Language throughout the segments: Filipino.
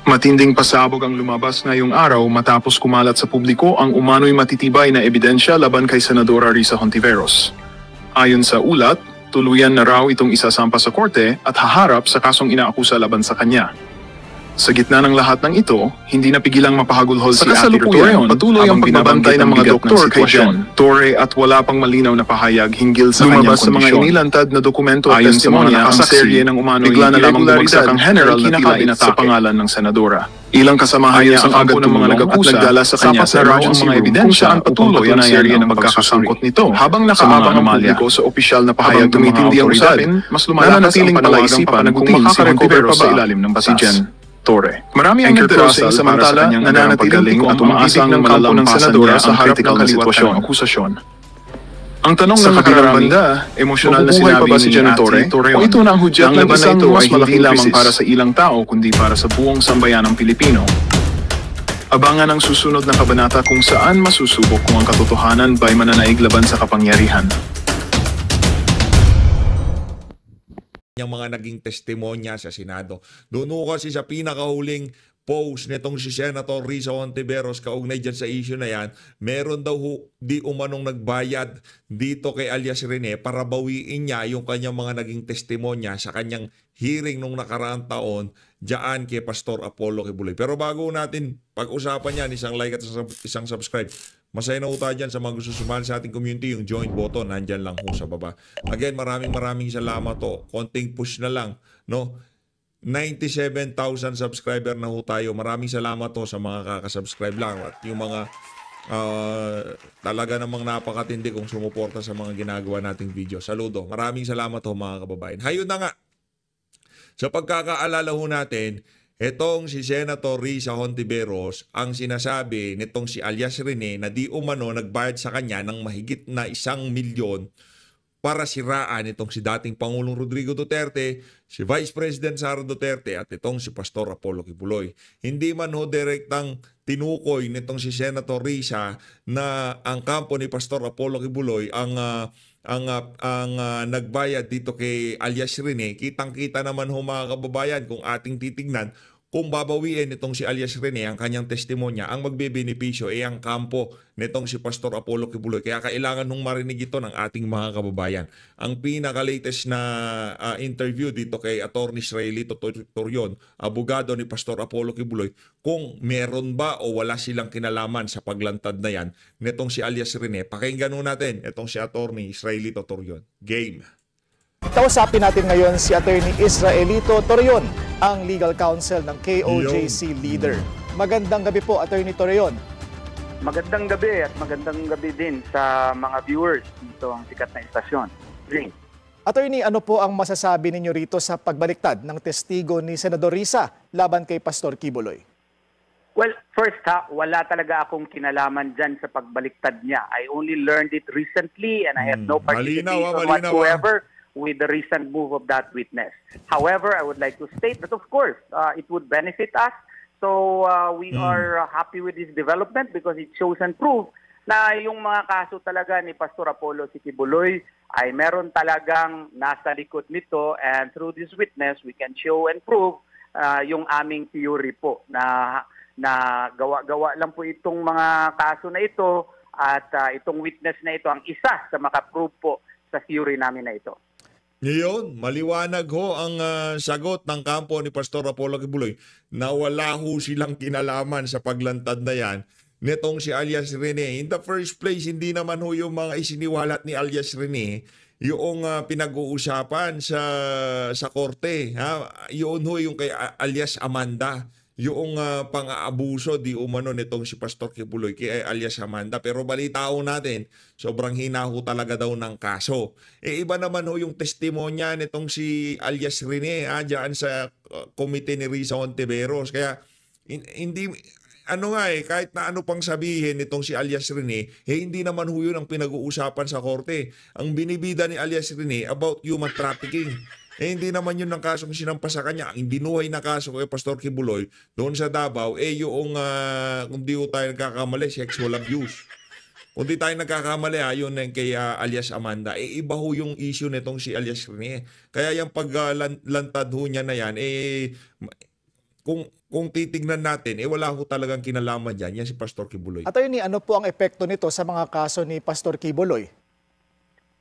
Matinding pasabog ang lumabas ngayong araw matapos kumalat sa publiko ang umano'y matitibay na ebidensya laban kay Senadora Risa Hontiveros. Ayon sa ulat, tuluyan na raw itong isasampa sa korte at haharap sa kasong inaakusa laban sa kanya. Sa gitna ng lahat ng ito, hindi napigilang mapahagulhol si Ate Torreon patuloy ang pagbabantay ng mga doktor kay Jen Torre at wala pang malinaw na pahayag hinggil sa kanyang kondisyon. Lumabas sa mga inilantad na dokumento at testimonya ang serye ng umano'y bigla na lamang bumagsak ang general na tila inatake sa pangalan ng senadora. Ilang kasamahan niya ang agad ng mga nag-akusa at nagdala sa kanya sa raw ang mga ebidensya ang patuloy na serye ng pagkakasangkot nito. Habang nakaabang ang publiko sa opisyal na pahayag ng mga otoridad, mas lumalakas ang palaisipan kung makakarecover pa sa ilalim ng Jen Torre. Marami ang nagdarasal samantala nananatiling at umaasang ng kampo ng senadora sa harap ng kaliwat ng akusasyon. Ang tanong ng kabilang banda, emosyonal na sinabi ni Jen Torre, kung ito na ang hudyat ng laban na ito ay hindi lamang para sa ilang tao kundi para sa buong sambayanang Pilipino. Abangan ang susunod na kabanata kung saan masusubok kung ang katotohanan ba'y mananaig laban sa kapangyarihan. Yung mga naging testimonya sa Senado. Doon ho kasi sa pinakahuling post nitong si Senator Risa Hontiveros kaugnay dyan sa issue na yan, meron daw di umanong nagbayad dito kay alias Rene para bawiin niya yung kanyang mga naging testimonya sa kanyang hearing nung nakaraang taon dyan kay Pastor Apollo Kibuloy. Pero bago natin pag-usapan yan, isang like at isang subscribe. Masaya na tayo dyan sa mga gusto sumali sa ating community. Yung join button, nandyan lang ho sa baba. Again, maraming salamat to. Konting push na lang. No? 97,000 subscriber na ho tayo. Maraming salamat to sa mga kakasubscribe lang. At yung mga talaga namang napakatindi kung sumuporta sa mga ginagawa nating video. Saludo. Maraming salamat to mga kababayan. Hayun na nga. Sa pagkakaalala ho natin, itong si Senator Risa Hontiveros ang sinasabi nitong si alias Rene na di umano nagbayad sa kanya ng mahigit na 1 milyon para siraan itong si dating Pangulong Rodrigo Duterte, si Vice President Sara Duterte at itong si Pastor Apollo Kibuloy. Hindi man ho direktang tinukoy nitong si Senator Risa na ang kampo ni Pastor Apollo Kibuloy ang nagbayad dito kay alias Rene. Kitang-kita naman ho mga kababayan kung ating titignan kung babawiin nitong si alias Rene ang kanyang testimonya, ang magbebenepisyo ay ang kampo nitong si Pastor Apollo Kibuloy. Kaya kailangan nung marinig ito ng ating mga kababayan. Ang pinaka-latest na interview dito kay Attorney Israelito Torion, abogado ni Pastor Apollo Kibuloy, kung meron ba o wala silang kinalaman sa paglantad na yan nitong si alias Rene. Pakinggan natin itong si Attorney Israelito Torion. Game. Kausapin natin ngayon si Attorney Israelito Torion, ang legal counsel ng KOJC leader. Magandang gabi po, Attorney Torion. Magandang gabi at magandang gabi din sa mga viewers dito ang sikat na istasyon. Attorney, ano po ang masasabi ninyo rito sa pagbaliktad ng testigo ni Senador Risa laban kay Pastor Kibuloy? Well, first wala talaga akong kinalaman dyan sa pagbaliktad niya. I only learned it recently and I have no participation whatsoever with the recent move of that witness. However, I would like to state that of course, it would benefit us. So we are happy with this development because it shows and proves na yung mga kaso talaga ni Pastor Apollo Kibuloy ay meron talagang nasa likod nito, and through this witness, we can show and prove yung aming theory po na gawa-gawa lang po itong mga kaso na ito, at itong witness na ito ang isa sa makaprove po sa theory namin na ito. Ngayon, maliwanag ho ang sagot ng kampo ni Pastor Apollo Kibuloy na wala ho silang kinalaman sa paglantad na yan nitong si alias Rene. In the first place, hindi naman ho yung mga isiniwalat ni alias Rene yung pinag-uusapan sa korte. Yun ho yung kay alias Amanda. Yung pang-aabuso di umano nitong si Pastor Kibuloy kay alias Amanda. Pero balita ho natin, sobrang hina ho talaga daw ng kaso. Iba naman ho yung testimonya nitong si alias Rene dyan sa komite ni Risa Hontiveros. Kaya hindi, kahit na ano pang sabihin nitong si alias Rene, hindi naman ho yun ang pinag-uusapan sa korte. Ang binibida ni alias Rene about human trafficking. Hindi naman yun ang kasong sinampa sa kanya. Ang binuhay na kaso kay Pastor Kibuloy doon sa Davao, yung kung di tayo nagkakamali, sexual abuse. Kung di tayo nagkakamali, yun kay alias Amanda. Iba ho yung issue nitong si alias Rene. Kaya yung paglantad ho niya na yan, kung titignan natin, wala ho talagang kinalaman dyan. Yan si Pastor Kibuloy. Attorney, ano po ang epekto nito sa mga kaso ni Pastor Kibuloy?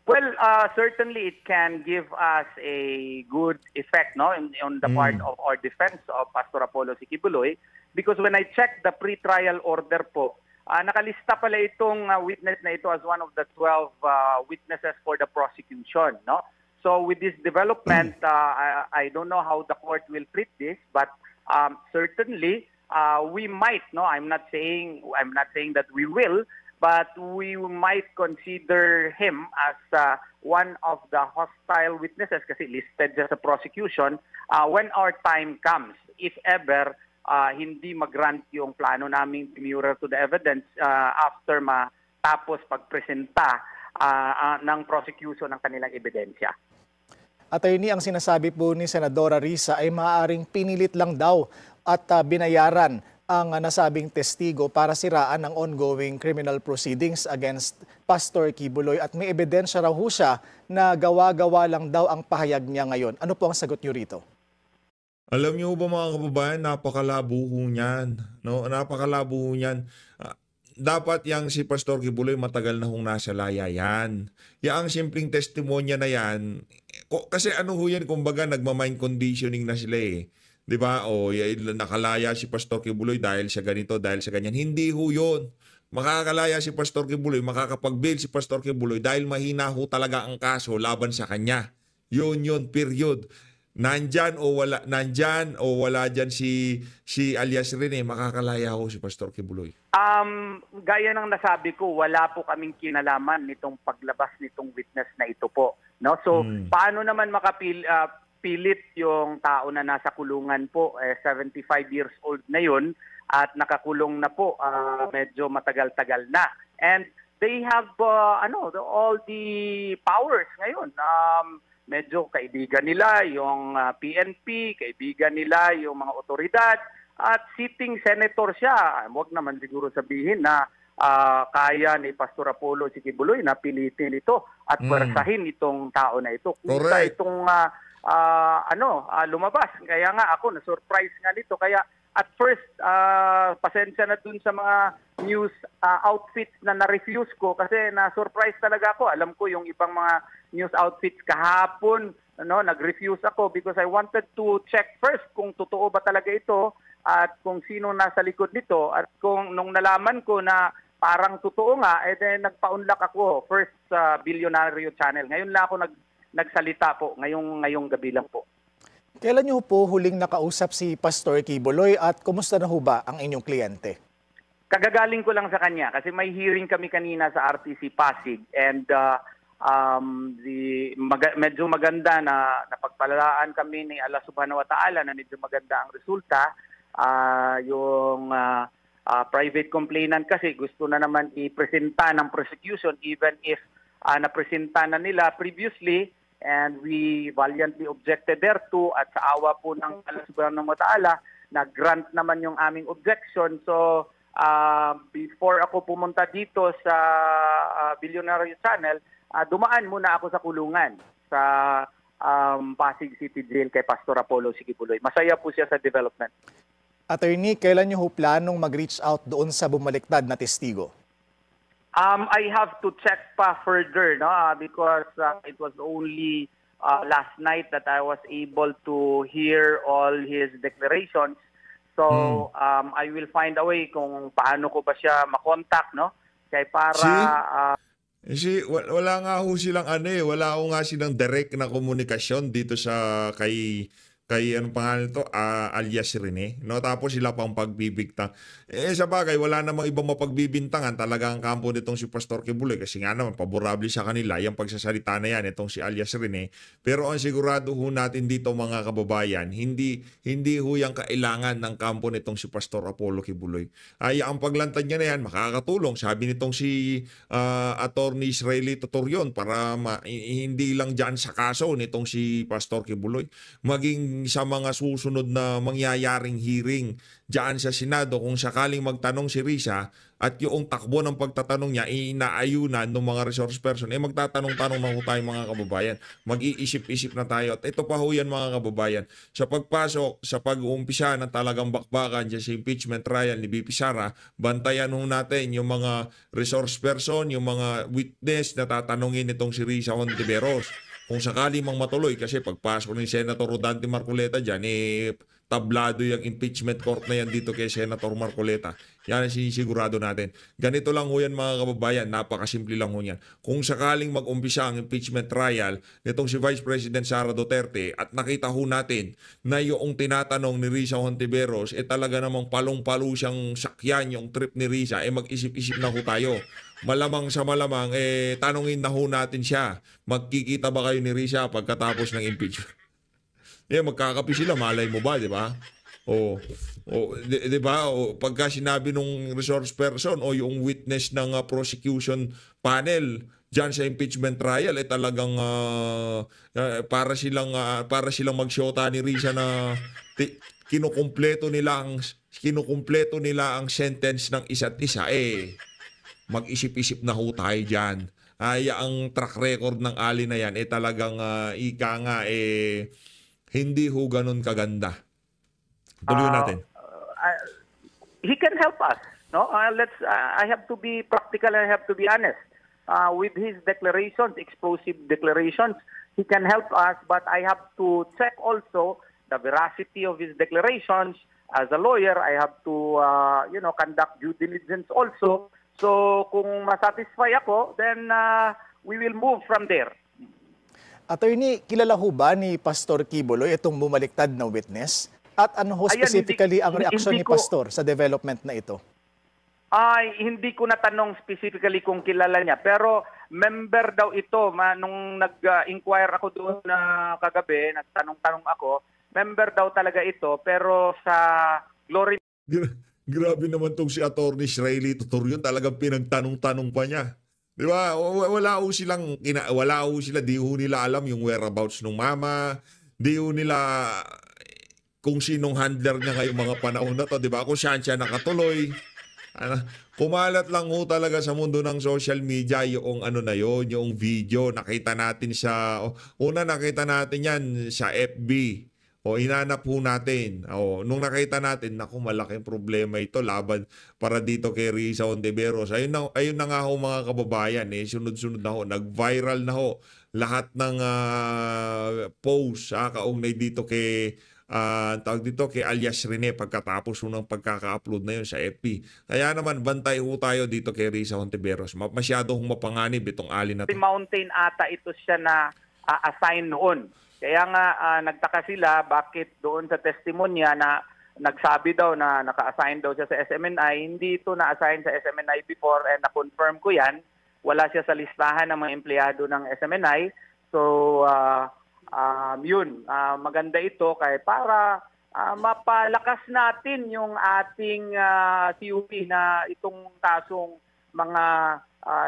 Well, certainly it can give us a good effect, no, on the part of our defense of Pastor Apollo Kibuloy, because when I checked the pre-trial order po, nakalista pala itong witness na ito as one of the 12 witnesses for the prosecution, no? So with this development, I don't know how the court will treat this, but certainly we might, no, I'm not saying that we will, but we might consider him as one of the hostile witnesses kasi listed siya sa prosecution when our time comes, if ever hindi mag-grant yung plano naming demurrer to the evidence after matapos pagpresenta ng prosecution ng kanilang ebidensya. Attorney, ang sinasabi po ni Senadora Risa ay maaaring pinilit lang daw at binayaran ang nasabing testigo para siraan ang ongoing criminal proceedings against Pastor Kibuloy at may ebidensya raw ho siya na gawa-gawa lang daw ang pahayag niya ngayon. Ano po ang sagot niyo rito? Alam niyo ba mga kababayan, napakalabo ho niyan. No? Napakalabo ho niyan. Dapat yang si Pastor Kibuloy matagal na hong nasa laya yan. Yang simpleng testimonya na yan, kasi ano ho yan, kumbaga nagmamind conditioning na sila eh. 'Di ba? O nakalaya si Pastor Kibuloy dahil sa ganito, dahil sa ganyan. Hindi ho 'yun. Makakalaya si Pastor Kibuloy, makakapag-bail si Pastor Kibuloy dahil mahina ho talaga ang kaso laban sa kanya. Yun, period. Nandyan o wala dyan si alias Rene, makakalaya ho si Pastor Kibuloy. Gaya ng nasabi ko, wala po kaming kinalaman nitong paglabas nitong witness na ito po. No? So, paano naman pilit yung tao na nasa kulungan po, 75 years old na yun, at nakakulong na po, medyo matagal-tagal na. And they have all the powers ngayon. Medyo kaibigan nila yung PNP, kaibigan nila yung mga otoridad, at sitting senator siya. Huwag naman siguro sabihin na kaya ni Pastor Apollo Kibuloy na pilitin ito at pwersahin itong tao na ito. Kusa itong lumabas. Kaya nga ako na-surprise nga nito. Kaya at first, pasensya na dun sa mga news outfits na na-refuse ko kasi na-surprise talaga ako. Alam ko yung ibang mga news outfits kahapon, nag-refuse ako because I wanted to check first kung totoo ba talaga ito at kung sino nasa likod nito. At kung nung nalaman ko na parang totoo nga, then nagpa-unlock ako first sa Billionario Channel. Ngayon lang ako nagsalita po, ngayong gabi lang po. Kailan niyo po huling nakausap si Pastor Kibuloy at kumusta na ho ba ang inyong kliyente? Kagagaling ko lang sa kanya kasi may hearing kami kanina sa RTC Pasig and medyo maganda na napagpalalaan kami ni Allah Subhanahu wa Ta'ala na medyo maganda ang resulta. Yung private complainant kasi gusto na naman i-presenta ng prosecution even if napresenta na nila previously. And we valiantly objected thereto at sa awa po ng Allah Subhanahu wa Ta'ala, nag-grant naman yung aming objection. So, before ako pumunta dito sa Billionaire Channel, dumaan muna ako sa kulungan sa Pasig City Jail kay Pastor Apollo Kibuloy. Masaya po siya sa development. Attorney, kailan niyo ho planong mag-reach out doon sa bumaliktad na testigo? I have to check pa further, no, because it was only last night that I was able to hear all his declarations. So I will find a way kung paano ko ba siya makontak, no? Kaya para wala nga ho silang wala ho nga silang direct na komunikasyon dito sa kay anong pangalan ito, alias Rene, no? Tapos sila pang pagbibigtang. Sa bagay, wala namang ibang mapagbibintangan talaga ang kampo nitong si Pastor Kibuloy kasi nga naman, paborable sa kanila yung pagsasalita na yan, itong si alias Rene. Pero ang sigurado ho natin dito mga kababayan, hindi ho yung kailangan ng kampo nitong si Pastor Apollo Kibuloy. Ang paglantad niya na yan, makakatulong, sabi nitong si Attorney Israelito Torion para hindi lang dyan sa kaso nitong si Pastor Kibuloy, maging pagdating sa mga susunod na mangyayaring hearing diyan sa Senado kung sakaling magtanong si Risa at yung takbo ng pagtatanong niya inaayunan ng mga resource person, magtatanong-tanong na ho tayo mga kababayan. Mag-iisip-isip na tayo. At ito pa ho yan mga kababayan. Sa pagpasok, sa pag-uumpisa ng talagang bakbakan dyan sa impeachment trial ni BP Sara, bantayan ho natin yung mga resource person, yung mga witness na tatanungin itong si Risa Hontiveros. Kung sakali mang matuloy, kasi pagpasok ni Senator Rodante Marcoleta dyan, tablado yung impeachment court na yan dito kay Senator Marcoleta. Yan ang sinisigurado natin. Ganito lang ho yan mga kababayan, napakasimple lang ho yan. Kung sakaling mag-umpisa ang impeachment trial nitong si Vice President Sara Duterte at nakita ho natin na yung tinatanong ni Risa Hontiveros, talaga namang palong-palo siyang sakyan yung trip ni Risa, mag-isip-isip na ho tayo. Malamang sa malamang, tanungin na ho natin siya. Magkikita ba kayo ni Risa pagkatapos ng impeachment? Magkakapi sila, malay mo ba, di ba? Di ba? Pagka sinabi nung resource person o yung witness ng prosecution panel diyan sa impeachment trial, talagang para silang magsyota ni Risa na kinukumpleto nila ang sentence ng isa't isa. Mag-isip-isip na ho tayo diyan. Ang track record ng Ali na yan talagang ika nga hindi ho ganun kaganda. Tuloy natin. He can help us. No, I have to be practical and I have to be honest. With his declarations, explosive declarations, he can help us. But I have to check also the veracity of his declarations. As a lawyer, I have to conduct due diligence also. So kung masatisfy ako, then we will move from there. Attorney, kilala ho ba ni Pastor Quiboloy itong bumaliktad na witness? At ano ho specifically ang reaksyon ni Pastor sa development na ito? Hindi ko natanong specifically kung kilala niya. Pero member daw ito. Nung nag-inquire ako doon na kagabi, nagtanong-tanong ako, member daw talaga ito. Pero sa Glory... Grabe naman tong si Attorney Shriley Tutorion. Talagang pinagtanong-tanong pa niya. Di ba? Wala ho sila, di ho nila alam yung whereabouts ng mama, di ho nila kung sinong handler niya ngayong mga panahon na to, di ba? Kung saan siya nakatuloy. Kumalat lang ho talaga sa mundo ng social media yung yung video. Nakita natin nakita natin yan sa FB. Hinanap ho natin. Nung nakita natin, naku, malaking problema ito laban para dito kay Risa Hontiveros. Ayun na nga ho mga kababayan. Sunod-sunod na ho. Nag-viral na ho lahat ng posts kaugnay dito kay kay alias Rene pagkatapos ng pagkaka-upload na yun sa FB. Kaya naman bantay ho tayo dito kay Risa Hontiveros. Masyado hong mapanganib itong Ali na to. Mountain ata ito siya na assign noon. Kaya nga nagtaka sila bakit doon sa testimonya na nagsabi daw na naka-assign daw siya sa SMNI, hindi ito na-assign sa SMNI before and na-confirm ko yan. Wala siya sa listahan ng mga empleyado ng SMNI. So, maganda ito para mapalakas natin yung ating CUP na itong kasong mga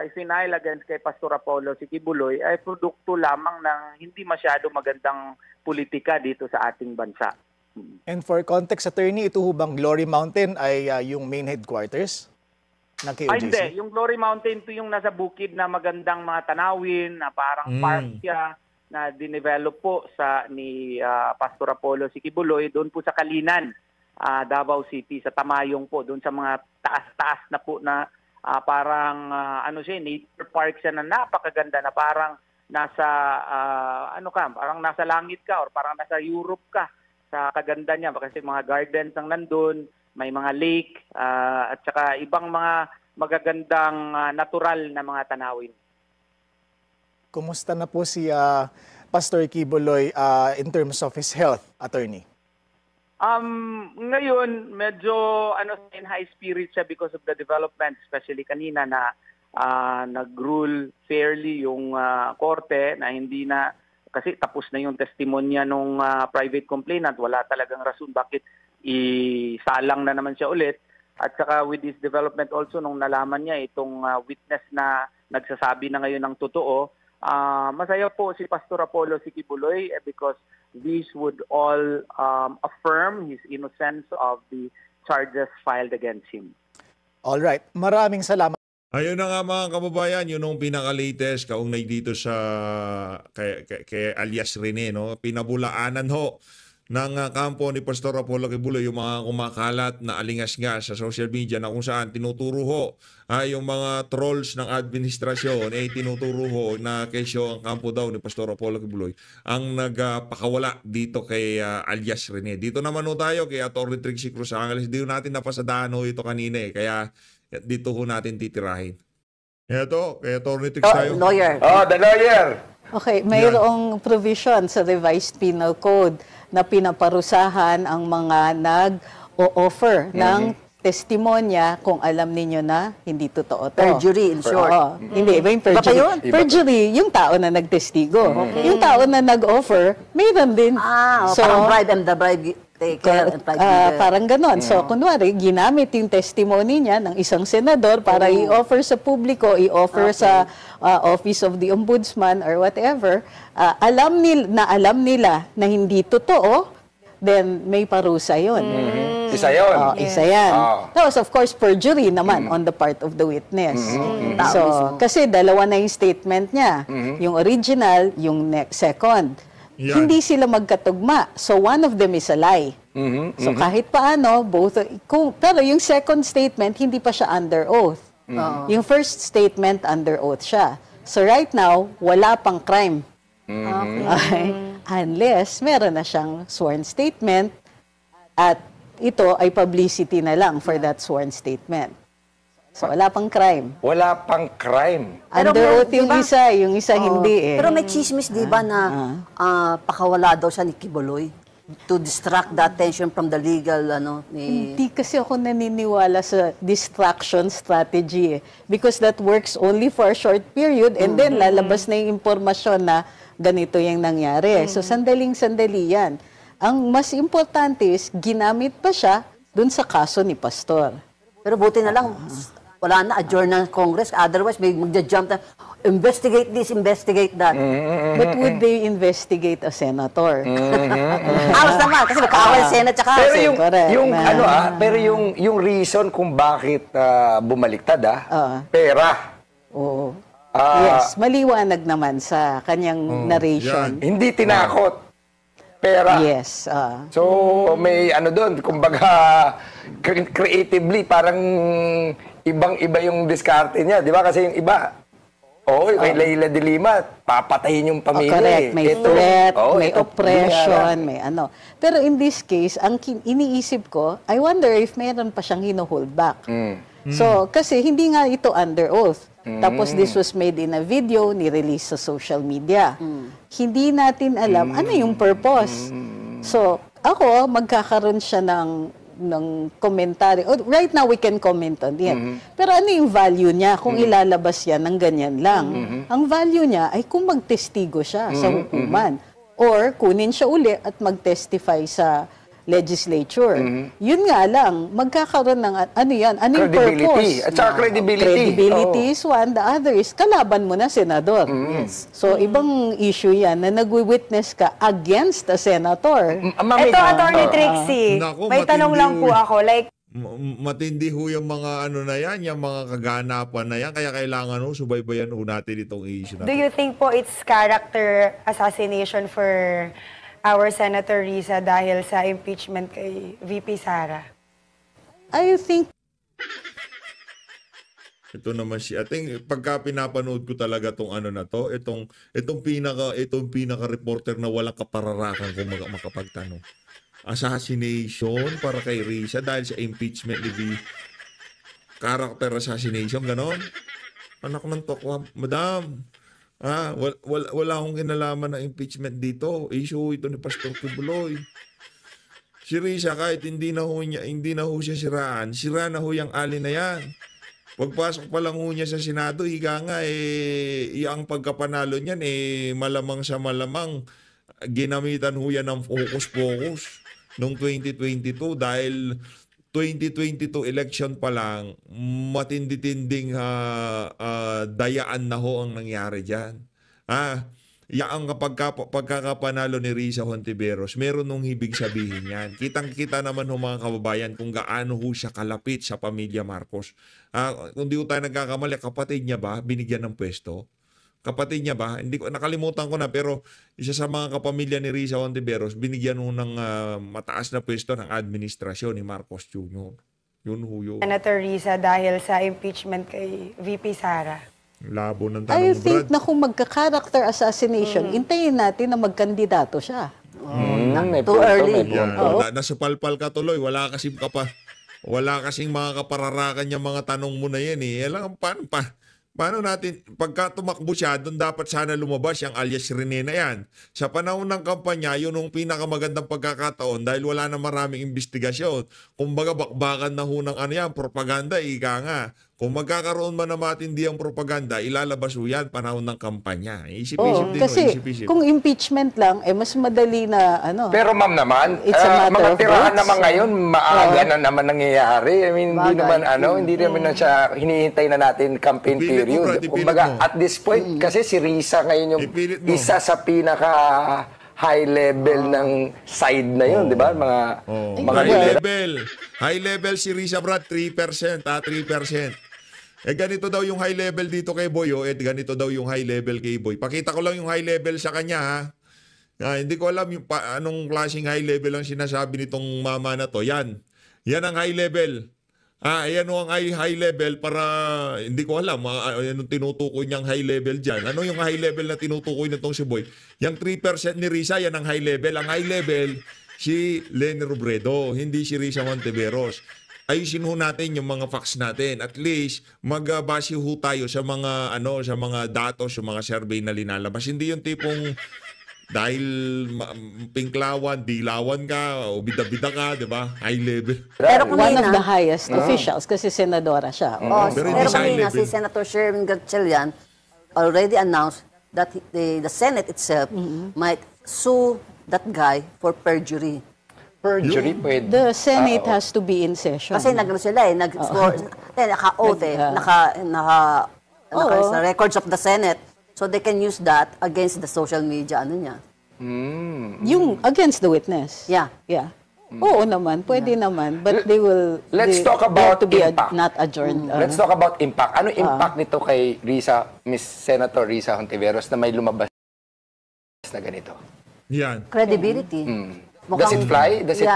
ifinail against kay Pastor Apollo Quiboloy ay produkto lamang ng hindi masyado magandang politika dito sa ating bansa. And for context, attorney, ito bang Glory Mountain ay yung main headquarters ng KOJC? Hindi. Yung Glory Mountain ito yung nasa bukid na magandang mga tanawin, na parang park siya na dinevelop po ni Pastor Apollo Quiboloy doon po sa Kalinan, Davao City, sa Tamayong po, doon sa mga taas-taas na po na parang nature park siya na napakaganda na parang nasa parang nasa langit ka or parang nasa Europe ka sa kaganda niya kasi mga gardens ang nandun, may mga lake at saka ibang mga magagandang natural na mga tanawin. Kumusta na po si Pastor Quiboloy in terms of his health, attorney? Ngayon, medyo in high spirit siya because of the development, especially kanina na nag-rule fairly yung korte na hindi na, kasi tapos na yung testimonya nung private complainant, wala talagang rason bakit isalang na naman siya ulit. At saka with this development also, nung nalaman niya itong witness na nagsasabi na ngayon ng totoo, masaya po si Pastor Apollo Sikibuloy because these would all affirm his innocence of the charges filed against him. All right. Maraming salamat. Ayun na nga mga kababayan, yun ang pinaka-latest kaugnay dito sa kay alias Rene, no? Pinabulaanan ho ng kampo ni Pastor Apollo Kibuloy yung mga kumakalat na alingas-ngas sa social media na kung saan tinuturo ho yung mga trolls ng administrasyon tinuturo ho na kesyo ang kampo daw ni Pastor Apollo Kibuloy ang nagpakawala dito kay alias Rene. Dito naman ho tayo kay Atty. Trixie Cruz Angeles. Di ho natin napasadaan ho ito kanina kaya dito ho natin titirahin. Ito, kay Atty. Trix tayo. Lawyer. Oh, the lawyer. Okay, mayroong provision sa revised penal code na pinaparusahan ang mga nag-o-offer ng testimonya kung alam ninyo na hindi totoo to. Perjury, in short. Oo. Hindi, iba yung perjury. Iba pa yun? Perjury, yung tao na nagtestigo. Yung tao na nag-offer, mayroon din. Parang bribe and the bribe taker and bribe giver. Parang ganon. So, kunwari, ginamit yung testimony niya ng isang senador para i-offer sa publiko, i-offer sa Office of the Ombudsman or whatever. Alam nila na hindi totoo, then may parusa yun. Isa yun. Isa yan. Tapos, of course, perjury naman on the part of the witness. So, kasi dalawa na yung statement niya. Yung original, yung second. Yan. Hindi sila magkatugma. So, one of them is a lie. So, kahit paano, pero yung second statement, hindi pa siya under oath. Yung first statement, under oath siya. So, right now, wala pang crime. Okay. Unless, meron na siyang sworn statement at ito ay publicity na lang for that sworn statement. So, wala pang crime. Wala pang crime. Under Pero oath yung diba? isa, yung isa hindi Pero may chismis, di ba, na pakawala daw siya ni Kibuloy to distract the attention from the legal, Hindi kasi ako naniniwala sa distraction strategy because that works only for a short period and then lalabas na yung impormasyon na ganito yung nangyari. So, sandaling-sandali yan. Ang mas importante is, ginamit pa siya dun sa kaso ni Pastor. Pero buti na lang, wala na, adjourn ng Congress. Otherwise, may magja-jump na, investigate this, investigate that. But would they investigate a senator? Awas naman, kasi magkakawal Senate tsaka Pero House. correct. pero yung reason kung bakit bumaliktad pera. Oo. Yes, maliwanag naman sa kanyang narration. Hindi tinakot. Pera. Yes. So, may doon, kumbaga, creatively, parang ibang-iba yung diskarte niya. Di ba? Kasi yung iba, kay Leila de Lima, papatayin yung pamilya. Correct. May Ito, threat, may ito, oppression, may ano. Pero in this case, ang iniisip ko, I wonder if meron pa siyang hino-hold back. So, kasi hindi nga ito under oath. Tapos this was made in a video, ni-release sa social media. Hindi natin alam ano yung purpose. So, ako, magkakaroon siya ng komentary. Right now, we can comment on it. Pero ano yung value niya kung ilalabas yan ng ganyan lang? Ang value niya ay kung magtestigo siya sa hukuman. Or kunin siya uli at mag-testify sa legislature. Yun nga lang, magkakaroon ng ano yan? Ano yung purpose? At saka credibility. Credibility is one. The other is, kalaban mo na senador. So, ibang issue yan na nagwi-witness ka against a senator. Ito, Atty. Trixie, Naku, may tanong matindi lang po ho. ako. Like, Matindi ho yung mga na yan, yung mga kaganapan na yan. Kaya kailangan subaybayan natin itong issue na do you think po it's character assassination for our Senator Risa dahil sa impeachment kay VP Sara? I think ito naman siya. I think pagka pinapanood ko talaga tong na to, itong pinaka reporter na walang kapararakan kung makapagtanong. Assassination para kay Risa dahil sa impeachment ni VP. Character assassination, ganon. Anak ng tokwa, madam. Wala akong kinalaman ng impeachment dito. Issue ito ni Pastor Kibuloy. Si Risa, kahit hindi na ho siya siraan, sira na ho yung ali na yan. Pagpasok pa lang ho niya sa Senado, higa nga, ang pagkapanalo niyan, malamang sa malamang, ginamitan ho yan ng focus noong 2022 dahil 2022 election pa lang, matindi-tinding dayaan na ho ang nangyari dyan. Ang pagkakapanalo ni Risa Hontiveros, meron nung ibig sabihin yan. Kitang-kita naman ng mga kababayan kung gaano ho siya kalapit sa pamilya Marcos. Kung di ho tayo nagkakamali, kapatid niya ba binigyan ng pwesto? Kapatid niya ba? Hindi ko nakalimutan ko na, pero isa sa mga kapamilya ni Risa Hontiveros binigyan ho ng mataas na pwesto ng administrasyon ni Marcos Jr. Yun ho yun. Senator Risa dahil sa impeachment kay VP Sara. Labo ng I tanong, think Brad. na kung magka-character assassination, intayin natin na magkandidato siya. May Too punto, early. may punto. Nasupalpal ka tuloy. Wala kasing mga kapararakan yung mga tanong mo na yan eh. Alam, paano natin, pagka tumakbo siya, doon dapat sana lumabas yung alias Rene na yan. Sa panahon ng kampanya, yun ang pinakamagandang pagkakataon dahil wala na maraming investigasyon. Kumbaga, bakbakan na ho ng propaganda, ika nga. Kung magkakaroon man na matindi ang propaganda, ilalabas ho yan panahon ng kampanya. Isip-isip din. Kasi Isip-isip. kung impeachment lang, mas madali na Pero ma'am naman, It's a matter mga of tirahan votes. naman ngayon, maaga na naman nangyayari. I mean, hindi Bagay. naman hindi naman na siya hinihintay na natin campaign Ipilit mo, period. Brad, ipilit Kumbaga, mo. at this point, kasi si Risa ngayon yung Ipilit mo. isa sa pinaka high level ng side na yun, di ba? Mga High level si Risa, Brad, 3%. 3%. Ganito daw yung high level dito kay Boy, ganito daw yung high level kay Boy. Pakita ko lang yung high level sa kanya, ha. Hindi ko alam yung anong klaseng high level ang sinasabi nitong mama na to. Yan ang high level. Ayan ang high level para, hindi ko alam, anong tinutukoy niyang high level dyan. Ano yung high level na tinutukoy nitong si Boy? Yung 3% ni Risa, yan ang high level. Ang high level, si Leni Robredo, hindi si Risa Hontiveros. Ayusin ho natin yung mga facts natin. At least magbase ho tayo sa mga sa mga datos, sa mga survey na linalabas. Hindi yung tipong dahil pinklawan, dilawan ka, o bida-bida ka, 'di ba? High level. Pero one of the kanina, highest officials kasi senadora siya. Pero pero hindi sa high kanina level. si Senator Sherwin Gatchalian already announced that the Senate itself might sue that guy for perjury. perjury, pwede. The Senate has to be in session. Kasi naka-oath naka sa records of the Senate. So they can use that against the social media, niya. Yung against the witness. Yeah. Yeah. Oo naman, pwede naman, but they will Let's talk they about have to be impact. not adjourned. Let's talk about impact. Ano impact nito kay Miss Senator Risa Hontiveros na may lumabas na ganito? Yan. Credibility. Does it fly? Does it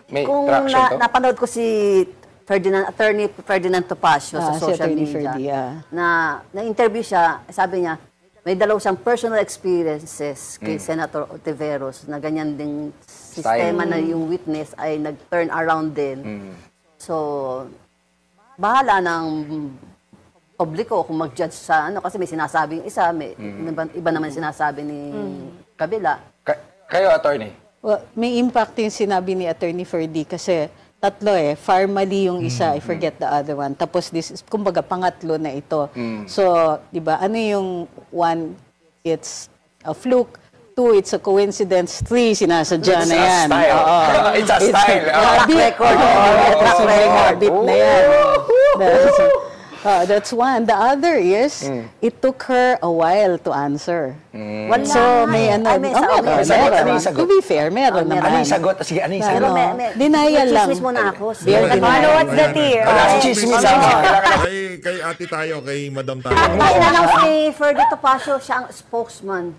may Kung traction to? napanood ko si Attorney Ferdinand Topacio sa Si social Attorney media, Ferdy, na-interview siya, sabi niya, may dalaw siyang personal experiences kay Senator Hontiveros na ganyan ding sistema na yung witness ay nag-turn around din. So, bahala ng publiko kung mag-judge sa kasi may sinasabing isa, may iba naman sinasabi ni kabila. Kayo, attorney? Well, may impact yung sinabi ni Attorney Ferdy kasi tatlo formally yung isa, I forget the other one. Tapos this is, kumbaga, pangatlo na ito. So, di ba, ano yung one, it's a fluke. Two, it's a coincidence. Three, sinasadya na yan. Style. Oo. It's a style. Track record. Track record na yan. That's one. The other is, it took her a while to answer. Wala. So, may ano. Ay, may sagot. May sagot. Ano yung sagot? To be fair, meron meron. naman. Ano yung sagot? Sige, ano yung Pero sagot? Denial lang. Chismis muna ako. Bare Ano, denial. what's the tea? Wala si chismis Kay ate tayo, kay madam tayo. Ay, in-announce ni Ferdy Topacio, siya ang spokesman.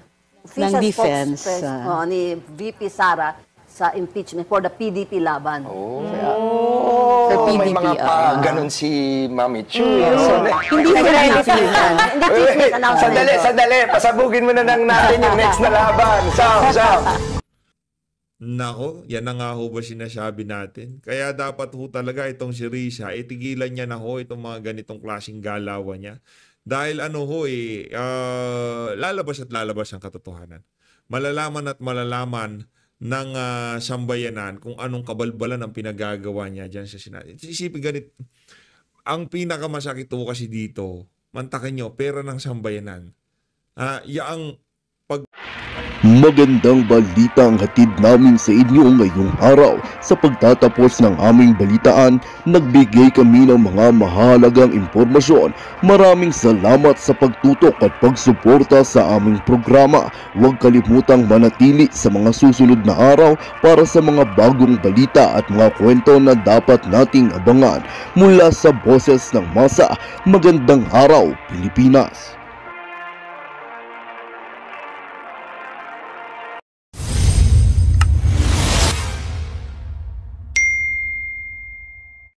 Official defense, spokesperson ni VP Sara sa impeachment for the PDP laban. For May PDP. mga ganun si Mami Chu. Hindi ko Hindi chismis announcement. Sandali. Pasabugin mo na lang natin yung next na laban. Sam. Nako, yan na nga ho ba sinasabi natin? Kaya dapat ho talaga itong si Risa, itigilan niya na ho itong mga ganitong klaseng galawan niya. Dahil lalabas at lalabas ang katotohanan. Malalaman at malalaman ng sambayanan kung anong kabalbalan ang pinagagawa niya dyan sa Senado. Isipin ganit, ang pinakamasakit ho kasi dito, mantakin nyo, pera ng sambayanan. Yaang Magandang balita ang hatid namin sa inyo ngayong araw. Sa pagtatapos ng aming balitaan, nagbigay kami ng mga mahalagang impormasyon. Maraming salamat sa pagtutok at pagsuporta sa aming programa. Huwag kalimutang manatili sa mga susunod na araw para sa mga bagong balita at mga kwento na dapat nating abangan. Mula sa Boses ng Masa, magandang araw Pilipinas!